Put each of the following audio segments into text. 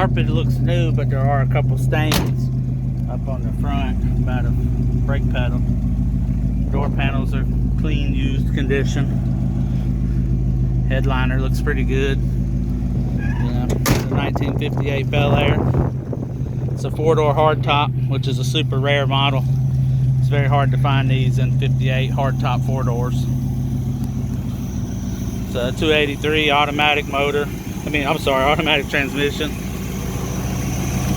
carpet looks new, but there are a couple stains up on the front by the brake pedal. Door panels are clean, used condition. Headliner looks pretty good. Yeah, the 1958 Belair. It's a 4-door hardtop, which is a super rare model. It's very hard to find these in 58 hardtop 4 doors. It's a 283 automatic motor. Automatic transmission.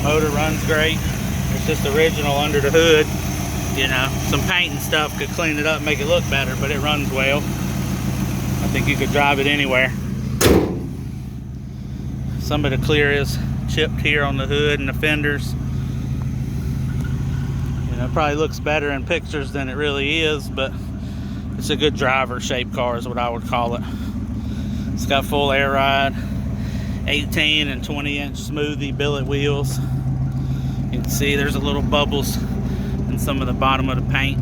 Motor runs great. It's just original under the hood. You know, some paint and stuff could clean it up and make it look better, but it runs well. I think you could drive it anywhere. Some of the clear is chipped here on the hood and the fenders. You know, it probably looks better in pictures than it really is, but it's a good driver shaped car is what I would call it. It's got full air ride, 18 and 20-inch smoothie billet wheels. You can see there's a little bubbles in some of the bottom of the paint.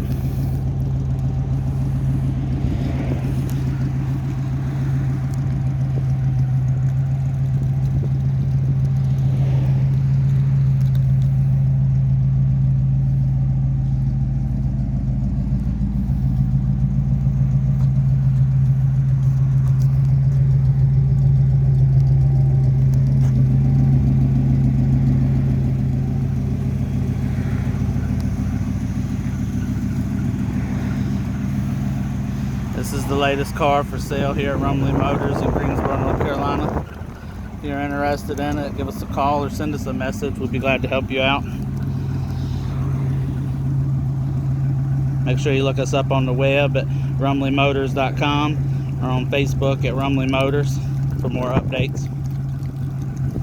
This is the latest car for sale here at Rumley Motors in Greensboro, North Carolina. If you're interested in it, give us a call or send us a message. We'll be glad to help you out. Make sure you look us up on the web at rumleymotors.com or on Facebook at Rumley Motors for more updates.